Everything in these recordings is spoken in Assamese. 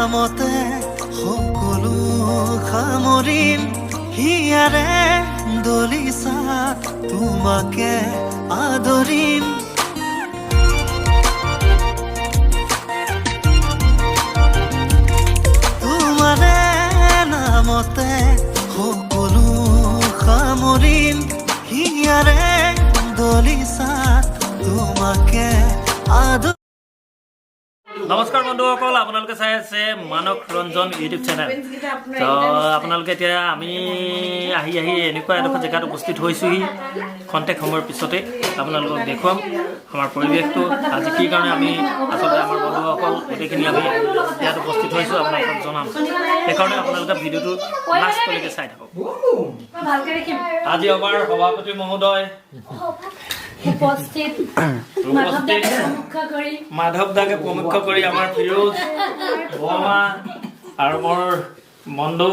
নামতে সকলো সামৰিম হিয়াৰে দলিছা তোমাকে আদৰিম তোমাৰে নামতে সকলো সামৰিম হিয়াৰে দলিছা তোমাকে আদৰিম। নমস্কাৰ বন্ধুসকল, আপোনালোকে চাই আছে মানৱ ৰঞ্জন ইউটিউব চেনেল। তো আপোনালোকে এতিয়া আমি আহি এনেকুৱা এডোখৰ জেগাত উপস্থিত হৈছোঁহি। খন্তেক সময়ৰ পিছতে আপোনালোকক দেখুৱাম আমাৰ পৰিৱেশটো আজি কি কাৰণে আমি আচলতে আমাৰ বন্ধুসকল গোটেইখিনি আমি ইয়াত উপস্থিত হৈছোঁ আপোনালোকক জনাম। সেইকাৰণে আপোনালোকে ভিডিঅ'টো লাষ্টলৈকে চাই থাকক। আজি আমাৰ সভাপতি মহোদয় মাধৱ দাকে প্ৰমুখ কৰি আমাৰ ফিৰোজ বৰ্মা আৰু মোৰ মণ্ডু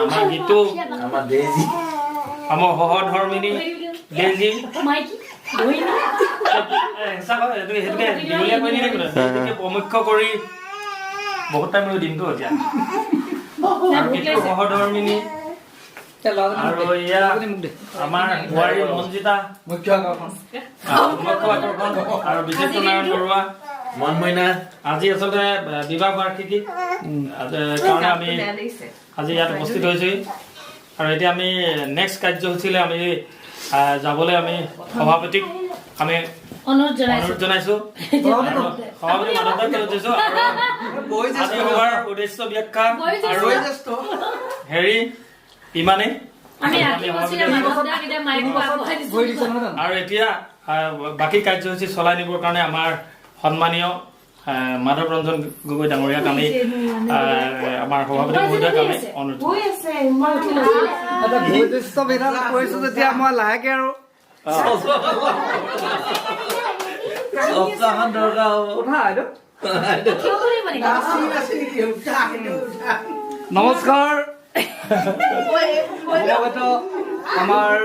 আমাৰ গীতু আমাৰ সহধৰ্মিনী ডেইজি প্ৰমুখ কৰি বহুত টাইম দিনটো এতিয়া সহধৰ্মিনী আৰু এয়া আমাৰ বোৱাৰী মঞ্জিতা মুখ্য আকৰ্ষণ আৰু বিচিত্ৰ নাৰায়ণ বৰুৱা মন মইনা। আজি আচলতে বিবাহ বাৰ্ষিকী কাৰণে আমি আজি ইয়াত উপস্থিত হৈছোহি আৰু এতিয়া আমি নেক্সট কাৰ্যসূচীলৈ আমি যাবলৈ আমি সভাপতিক আমি অনুৰোধ জনাইছো। সভাপতি মাধৱ দাক জনাইছো আজি সভাৰ উদ্দেশ্য ব্যাখ্যা আৰু হেৰি ইমানে আৰু এতিয়া বাকী কাৰ্যসূচী চলাই নিবৰ কাৰণে আমাৰ সন্মানীয় মাধৱ ৰঞ্জন গগৈ ডাঙৰীয়াক আমি আমাৰ সভাপতি মহোদয়ক আমি অনুৰোধ কৰিছো যেতিয়া মই লাহেকে আৰু নমস্কাৰ। আমাৰ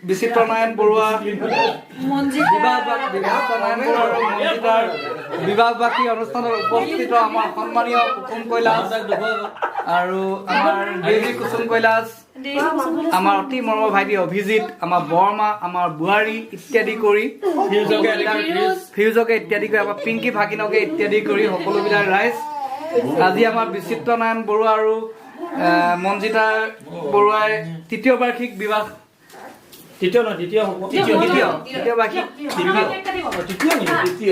বিচিত্ৰ নাৰায়ণ বৰুৱা বিবাহবাসী অনুষ্ঠানত উপস্থিত আমাৰ সন্মানীয় কুসুম কৈলাশ আৰু আমাৰ দেৱী কুসুম কৈলাশ, আমাৰ অতি মৰমৰ ভাইটি অভিজিত, আমাৰ বৰমা, আমাৰ বোৱাৰী ইত্যাদি কৰি ফিউজকে ইত্যাদি কৰি আমাৰ পিংকি ভাগিনকে ইত্যাদি কৰি সকলোবিলাক ৰাইজ আজি আমাৰ বিচিত্ৰ নাৰায়ণ বৰুৱা আৰু মঞ্জিতা বৰুৱাই তৃতীয় বাৰ্ষিক বিবাহ তৃতীয় বাৰ্ষিক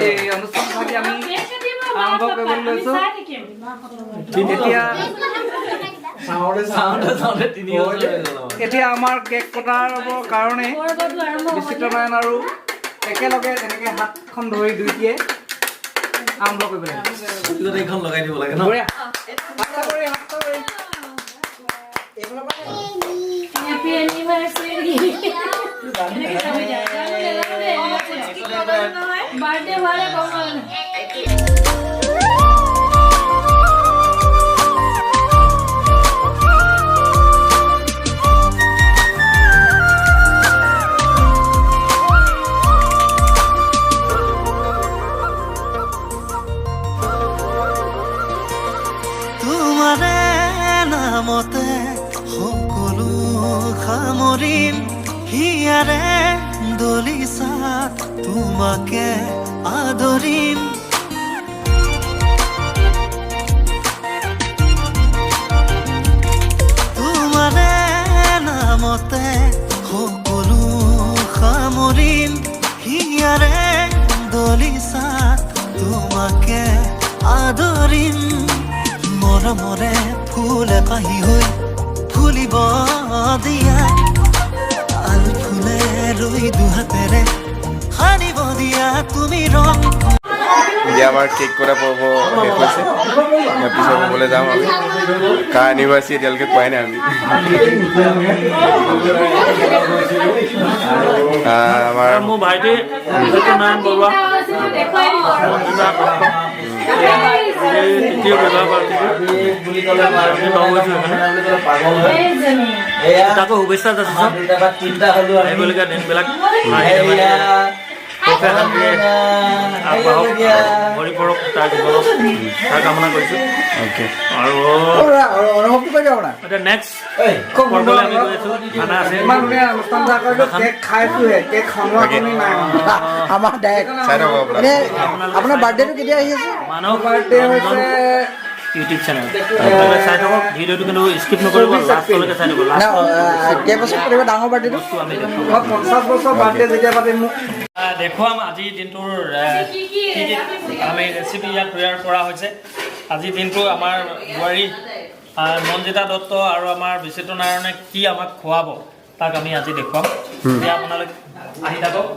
এই অনুষ্ঠানভাগি আমি আৰম্ভ কৰিবলৈ লৈছো। এতিয়া আমাৰ কেক কটাৰ কাৰণে বিচিত্ৰ নাৰায়ণ আৰু একেলগে এনেকে হাতখন ধৰি দুইটিয়ে আৰম্ভ কৰিব লাগে। Happy anniversary! Birthday wala komal. তোমাৰে নামতে সকলো সামৰিম হিয়াৰে দলিছা তোমাকে আদৰিম তোমাৰে নামতে সকলো সামৰিম হিয়াৰে দলিছা তোমাকে আদৰিম মৰমৰে ফুল এপাহি হৈ ফুলিব দিয়া আল ফুলে ৰুই দুহাতেৰে সানিব দিয়া তুমি ৰং। এতিয়া আমাৰ কেক কটা পৰ্ব শেষ হৈছে, ইয়াৰ পিছত ক'বলৈ যাম আমি কাৰ এনিভাৰ্চাৰী এতিয়ালৈকে কোৱাই নাই আমি। আমাৰ মোৰ ভাইটি নাৰায়ণ বৰুৱা তৃতীয় বিবাহ তাকো শুভেচ্ছা যাচিছোঁ আহিবলগীয়া দিনবিলাক ভৰি পৰক তাৰ জীৱনত তাৰ কামনা কৰিছোঁ অ'কে আৰু অনুভৱটো কৰি দিয়ক এতিয়া নেক্সট খুব পৰ্বলৈ আমি গৈ আছোঁ খানা আছে ইমান ধুনীয়া অনুষ্ঠান এটা কৰিলোঁ কেক খাইছোঁহে কেক খনোৱা কোনো নাই আমাৰ ডাইৰেক্ট চাই থাকক আপোনালোকে এনে আপোনাৰ বাৰ্থডেটো কেতিয়া আহি আছে মানৱ বাৰ্থডে হৈছে ইউটিউব চেনেল আপোনালোকে চাই থাকক ভিডিঅ'টো কিন্তু স্কিপ নকৰিব লাষ্টলৈকে চাই থাকক লাষ্ট কেইবছৰ কৰিব ডাঙৰ বাৰ্থডেটো আমি মই 50 বছৰ বাৰ্থডে যেতিয়া পাতিম মোক দেখুৱাম আজিৰ দিনটোৰ কি কি আমি ৰেচিপি ইয়াত তৈয়াৰ কৰা হৈছে আজিৰ দিনটো আমাৰ বোৱাৰী মঞ্জিতা দত্ত আৰু আমাৰ বিচিত্ৰ নাৰায়ণে কি আমাক খুৱাব তাক আমি আজি দেখুৱাম এতিয়া আপোনালোক আহি থাকক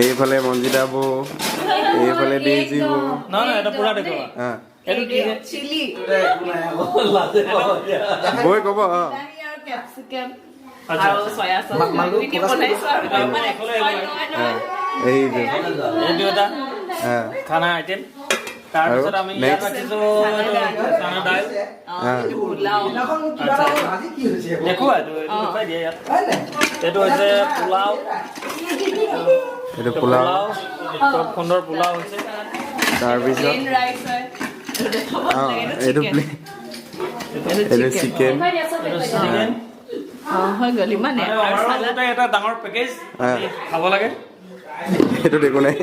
এইফালে মঞ্জিতা বৌ এইফালে ডেইজি বৌ নহয় এটা পুৰা দেখুৱাবা এইটো কি চিলি বৌয়ে ক'ব ক্যাপসিকাম আচ্ছা আৰু সয়া সস দুইটি বনাইছো আৰু এইটো এইটো এটা খানা আইটেম তাৰপিছত আমি ইয়াত ৰাখিছোঁ চানা দাইল পোলাও দেখুৱা এইটো দেখুৱাই দিয়ে ইয়াত এইটো হৈছে পোলাও এইটো পোলাও খুব সুন্দৰ পোলাও হৈছে তাৰপিছত প্লেন ৰাইচ হয় এইটো এইটো চিকেন চিকেন হৈ গ'ল ইমানে আৰু লগতে এটা ডাঙৰ পেকেজ খাব লাগে এইটোত একো নাই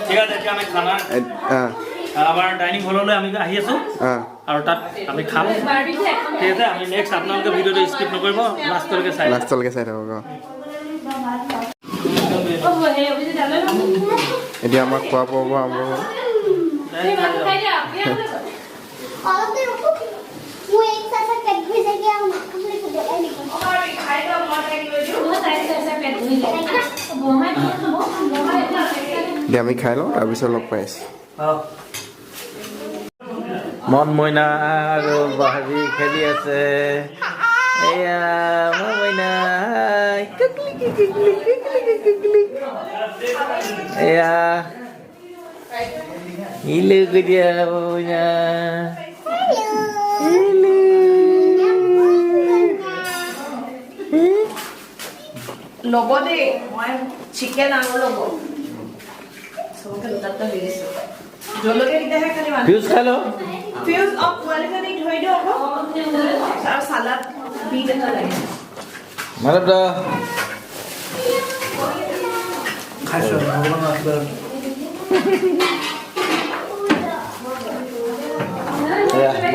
ঠিক আছে এতিয়া আমি খানা আমাৰ ডাইনিং হললৈ আমি আহি আছোঁ আৰু তাত আমি খাম ঠিক আছে আমি নেক্সট আপোনালোকে ভিডিঅ'টো স্কিপ নকৰিব লাষ্টলৈকে চাই লাষ্টলৈকে চাই থাকক এতিয়া আমাক খোৱা পৰ্ব আৰম্ভ হ'ল All of them. वो एक साथ कट भी जाएगा हम कंप्लीट कर देंगे এতিয়া আমি খাই লওঁ তাৰপিছত লগ পাই আছোঁ মন মইনা আৰু বাহাৰী খেলি আছে এয়া মন মইনা এয়া ইলু গদিয়া মইনা ল'ব দেই মই চিকেন আৰু ল'ব চবকে দুটাটা দি দিছোঁ জলকীয়া কেইটাহে খালি ফিউজ খাই ল ফিউজ অফ পোৱালি কানি ধৰি দিওঁ আকৌ আৰু চালাড বিট এটা লাগে মাধৱ দা খাইছোঁ ভগৱানৰ আশীৰ্বাদ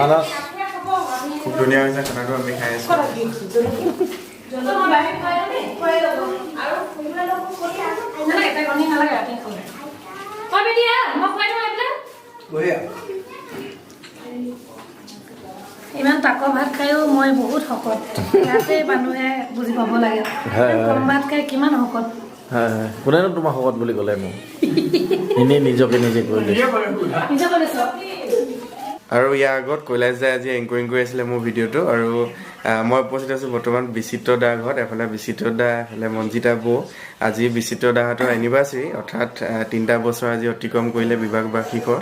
মানস খুব ধুনীয়া হৈছে খানাটো আমি খাই আছোঁ ইমান তাকৰ ভাত খায়ো মই বহুত শকত ইয়াতে মানুহে বুজি পাব লাগে কম ভাত খাই কিমান শকত কোনেনো তোমাৰ শকত বুলি ক'লে মোক এনেই নিজকে নিজে কৰিলে নিজে কৰিছ আৰু ইয়াৰ আগত কৈলাশ দাই আজি এংকৰিং কৰি আছিলে মোৰ ভিডিঅ'টো আৰু মই উপস্থিত আছোঁ বৰ্তমান বিচিত্ৰ দাৰ ঘৰত এফালে বিচিত্ৰ দা এফালে মঞ্জিতা বৌ আজি বিচিত্ৰ দাহঁতৰ এনিভাৰ্চাৰী অৰ্থাৎ 3টা বছৰ আজি অতিক্ৰম কৰিলে বিবাহ বাৰ্ষিকৰ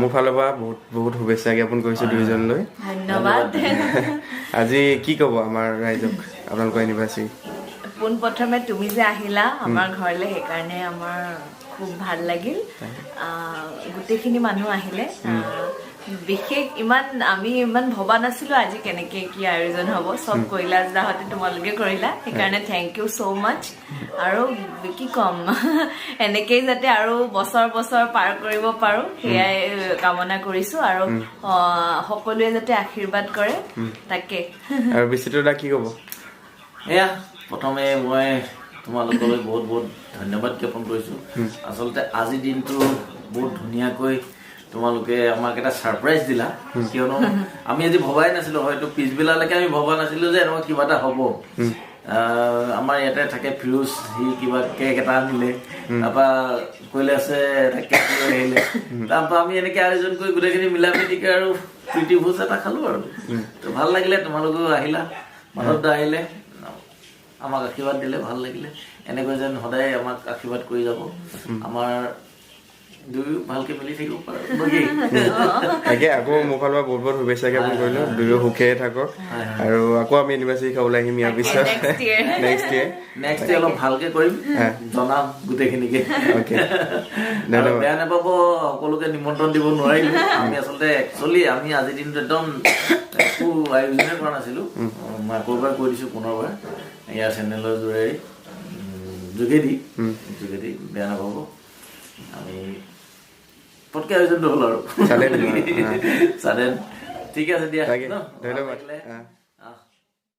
মোৰ ফালৰ পৰা বহুত বহুত শুভেচ্ছা জ্ঞাপন কৰিছোঁ দুয়োজনলৈ ধন্যবাদ আজি কি ক'ব আমাৰ ৰাইজক আপোনালোকৰ এনিভাৰ্চাৰী পোনপ্ৰথমে তুমি যে আহিলা আমাৰ ঘৰলৈ সেইকাৰণে আমাৰ খুব ভাল লাগিল গোটেইখিনি মানুহ আহিলে বিশেষ আমি ইমান ভবা নাছিলোঁ আজি কেনেকৈ কি আয়োজন হ'ব চব কৈলাশ দাহঁতে তোমালোকে কৰিলা সেইকাৰণে থেংক ইউ ছ' মাছ আৰু কি ক'ম এনেকেই যাতে আৰু বছৰ বছৰ পাৰ কৰিব পাৰোঁ সেয়াই কামনা কৰিছোঁ আৰু সকলোৱে যাতে আশীৰ্বাদ কৰে তাকে আৰু বিচিত্ৰ দা কি ক'ব এয়া প্ৰথমে মই তোমালোকলৈ বহুত বহুত ধন্যবাদ জ্ঞাপন কৰিছোঁ আচলতে আজিৰ দিনটো বহুত ধুনীয়াকৈ তোমালোকে আমাক এটা ছাৰপ্ৰাইজ দিলা কিয়নো আমি আজি ভবাই নাছিলোঁ হয়তো পিছবেলালৈকে আমি ভবা নাছিলোঁ যে এনেকুৱা কিবা এটা হ'ব আমাৰ ইয়াতে থাকে ফিৰোজ সি কিবা কেক এটা আনিলে তাৰপৰা কৈলাশে এটা কেক লৈ আহিলে তাৰপৰা আমি এনেকৈ আয়োজন কৰি গোটেইখিনি মিলা প্ৰীতিকে আৰু প্ৰীতি ভোজ এটা খালোঁ আৰু তো ভাল লাগিলে তোমালোকেও আহিলা মাধৱ দা আহিলে আমাক আশীৰ্বাদ দিলে ভাল লাগিলে এনেকৈ যেন সদায় আমাক আশীৰ্বাদ কৰি যাব আমাৰ দুয়ো ভালকে মিলি থাকিব পাৰোঁ তাকে আকৌ মোৰ ফালৰ পৰা বহুত বহুত শুভেচ্ছা জ্ঞাপন কৰিলো দুয়ো সুখে থাকক আৰু আকৌ আমি এনিভাৰ্চাৰী খাবলৈ আহিম ইয়াৰ পিছত নেক্সট ইয়েৰ অলপ ভালকে কৰিম জনাম গোটেইখিনিকে বেয়া নাপাব সকলোকে নিমন্ত্ৰণ দিব নোৱাৰিলো আমি আচলতে একচুৱেলি আমি আজিৰ দিনটো একদম একো আয়োজনে কৰা নাছিলো মই আকৌ এবাৰ কৈ দিছো পুনৰবাৰ ইয়াৰ চেনেলৰ যোগেদি বেয়া নাপাব আমি পটকে আয়োজনটো হ'ল আৰু চাডেন ঠিক আছে দিয়া ধন্যবাদ